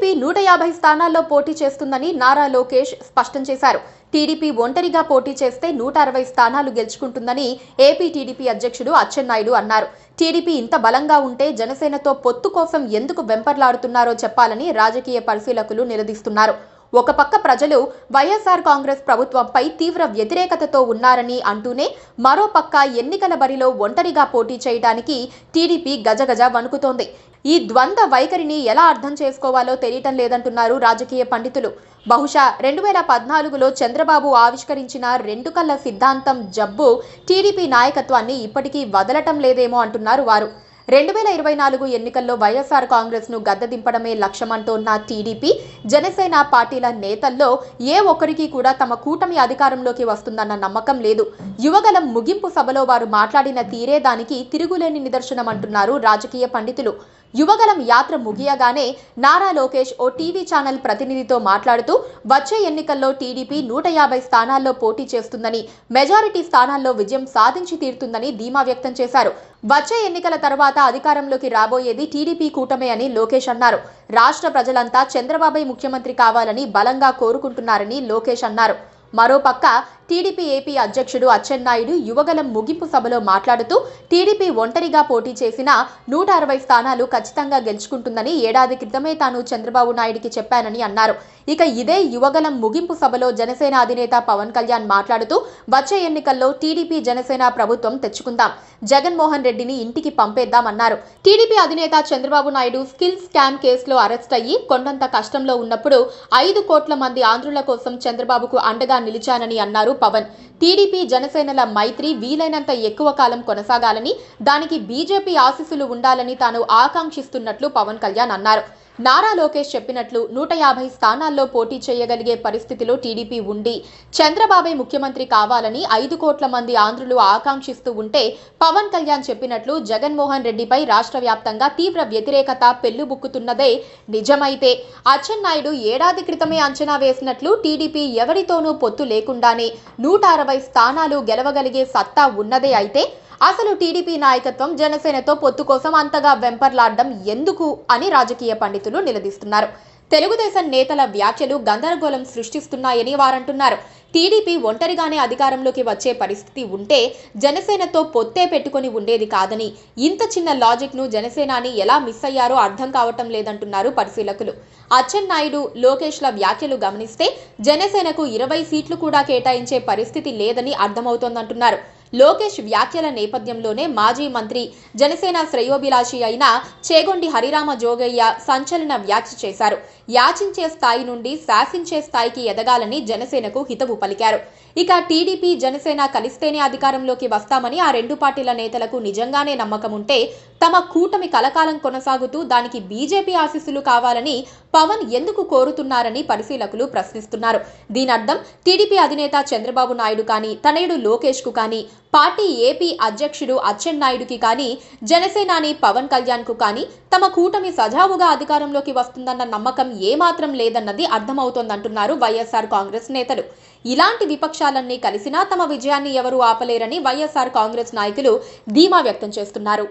TDP 150 స్థానాల్లో పోటీ చేస్తుందని నారా లోకేష్ స్పష్టం చేశారు. టీడీపీ ఒంటరిగా పోటీ చేస్తే 160 స్థానాలు గెలుచుకుంటుందని ఏపీ టీడీపీ అధ్యక్షుడు అచ్చెన్నాయుడు అన్నారు. టీడీపీ ఇంత బలంగా ఉంటే జనసేనతో పొత్తు కోసం ఎందుకు వెంపర్లాడుతున్నారో చెప్పాలని రాజకీయ పరిశీలకులు నిలదీస్తున్నారు. ఒక పక్క ప్రజలు వైఎస్ఆర్ కాంగ్రెస్ ప్రభుత్వంపై తీవ్ర వ్యతిరేకతతో ఉన్నారని అంటూనే మరో పక్క ఎన్నికల బరిలో ఒంటరిగా పోటీ చేయడానికి టీడీపీ గజగజ వణుకుతోంది. ఈ ద్వంద్వ వైఖరిని ఎలా అర్థం చేసుకోవాలో తెలియటం లేదంటున్నారు రాజకీయ పండితులు. బహుశా 2014లో చంద్రబాబు ఆవిష్కరించిన 2 కళ్ల సిద్ధాంతం జబ్బు టీడీపీ నాయకత్వాన్ని ఇప్పటికీ వదలటం లేదేమో అంటున్నారు వారు. 2024 ఎన్నికల్లో వైఎస్ఆర్ కాంగ్రెస్ ను గద్దెదింపడమే లక్ష్యమంటోన్న టీడీపీ, జనసేన పార్టీల నేతల్లో ఏ ఒక్కరికి కూడా తమ కూటమి అధికారంలోకి వస్తుందన్న నమ్మకం లేదు. యువగలం ముగింపు సభలో వారు మాట్లాడిన తీరే దానికి తిరుగులేని నిదర్శనమంటున్నారు రాజకీయ పండితులు. యువగలం యాత్ర ముగియగానే నారా లోకేష్ ఓ టీవీ ఛానల్ ప్రతినిధితో మాట్లాడుతూ వచ్చే ఎన్నికల్లో టీడీపీ 150 స్థానాల్లో పోటీ చేస్తుందని, మెజారిటీ స్థానాల్లో విజయం సాధించి తీరుతుందని ధీమా వ్యక్తం చేశారు. వచ్చే ఎన్నికల తర్వాత అధికారంలోకి రాబోయేది టీడీపీ కూటమే అని లోకేష్ అన్నారు. రాష్ట్ర ప్రజలంతా చంద్రబాబు ముఖ్యమంత్రి కావాలని బలంగా కోరుకుంటున్నారని లోకేష్ అన్నారు. మరోపక్క టీడీపీ ఏపీ అధ్యక్షుడు అచ్చెన్నాయుడు యువగలం ముగింపు సభలో మాట్లాడుతూ టీడీపీ ఒంటరిగా పోటీ చేసిన 160 స్థానాలు ఖచ్చితంగా గెలుచుకుంటుందని ఏడాది క్రితమే తాను చంద్రబాబు నాయుడికి చెప్పానని అన్నారు. ఇక ఇదే యువగలం ముగింపు సభలో జనసేన అధినేత పవన్ కళ్యాణ్ మాట్లాడుతూ వచ్చే ఎన్నికల్లో టీడీపీ జనసేన ప్రభుత్వం తెచ్చుకుందాం, జగన్మోహన్ రెడ్డిని ఇంటికి పంపేద్దామన్నారు. టీడీపీ అధినేత చంద్రబాబు నాయుడు స్కిల్ స్కామ్ కేసులో అరెస్ట్ అయ్యి కొండంత కష్టంలో ఉన్నప్పుడు 5 కోట్ల మంది ఆంధ్రుల కోసం చంద్రబాబుకు అండగా నిలిచానని అన్నారు పవన్. టీడీపీ జనసేనల మైత్రి వీలైనంత ఎక్కువ కాలం కొనసాగాలని, దానికి బీజేపీ ఆశీస్సులు ఉండాలని తాను ఆకాంక్షిస్తున్నట్లు పవన్ కళ్యాణ్ అన్నారు. నారా లోకేష్ చెప్పినట్లు 150 స్థానాల్లో పోటీ చేయగలిగే పరిస్థితిలో టీడీపీ ఉండి చంద్రబాబే ముఖ్యమంత్రి కావాలని 5 కోట్ల మంది ఆంధ్రులు ఆకాంక్షిస్తూ ఉంటే, పవన్ కళ్యాణ్ చెప్పినట్లు జగన్మోహన్ రెడ్డిపై రాష్ట్ర వ్యాప్తంగా తీవ్ర వ్యతిరేకత పెళ్లిబుక్కుతున్నదే నిజమైతే, అచ్చెన్నాయుడు ఏడాది క్రితమే అంచనా వేసినట్లు టీడీపీ ఎవరితోనూ పొత్తు లేకుండానే 160 స్థానాలు గెలవగలిగే సత్తా ఉన్నదే అయితే, అసలు టీడీపీ నాయకత్వం జనసేనతో పొత్తు కోసం అంతగా వెంపర్లాడడం ఎందుకు అని రాజకీయ పండితులు నిలదీస్తున్నారు. తెలుగుదేశం నేతల వ్యాఖ్యలు గందరగోళం సృష్టిస్తున్నాయని వారంటున్నారు. టీడీపీ ఒంటరిగానే అధికారంలోకి వచ్చే పరిస్థితి ఉంటే జనసేనతో పొత్తే పెట్టుకుని ఉండేది కాదని, ఇంత చిన్న లాజిక్ ను జనసేనాని ఎలా మిస్ అయ్యారో అర్థం కావటం లేదంటున్నారు పరిశీలకులు. అచ్చెన్నాయుడు, లోకేష్ల వ్యాఖ్యలు గమనిస్తే జనసేనకు 20 సీట్లు కూడా కేటాయించే పరిస్థితి లేదని అర్థమవుతోందంటున్నారు. లోకేష్ వ్యాఖ్యల నేపథ్యంలోనే మాజీ మంత్రి, జనసేన శ్రేయోభిలాషి అయిన చేగొండి హరిరామ జోగయ్య సంచలన వ్యాఖ్య చేశారు. యాచించే స్థాయి నుండి శాసించే స్థాయికి ఎదగాలని జనసేనకు హితవు పలికారు. ఇక టీడీపీ, జనసేన కలిస్తేనే అధికారంలోకి వస్తామని ఆ 2 పార్టీల నేతలకు నిజంగానే నమ్మకం ఉంటే తమ కూటమి కలకాలం కొనసాగుతూ దానికి బీజేపీ ఆశీస్సులు కావాలని పవన్ ఎందుకు కోరుతున్నారని పరిశీలకులు ప్రశ్నిస్తున్నారు. దీనర్థం టీడీపీ అధినేత చంద్రబాబు నాయుడు కానీ, తనయుడు లోకేష్ కు కానీ, పార్టీ ఏపీ అధ్యక్షుడు అచ్చెన్నాయుడుకి కానీ, జనసేనాని పవన్ కళ్యాణ్ కు కానీ తమ కూటమి సజావుగా అధికారంలోకి వస్తుందన్న నమ్మకం ఏమాత్రం లేదన్నది అర్థమవుతోందంటున్నారు వైఎస్ఆర్ కాంగ్రెస్ నేతలు. ఇలాంటి విపక్షాలన్నీ కలిసినా తమ విజయాన్ని ఎవరూ ఆపలేరని వైఎస్ఆర్ కాంగ్రెస్ నాయకులు ధీమా వ్యక్తం చేస్తున్నారు.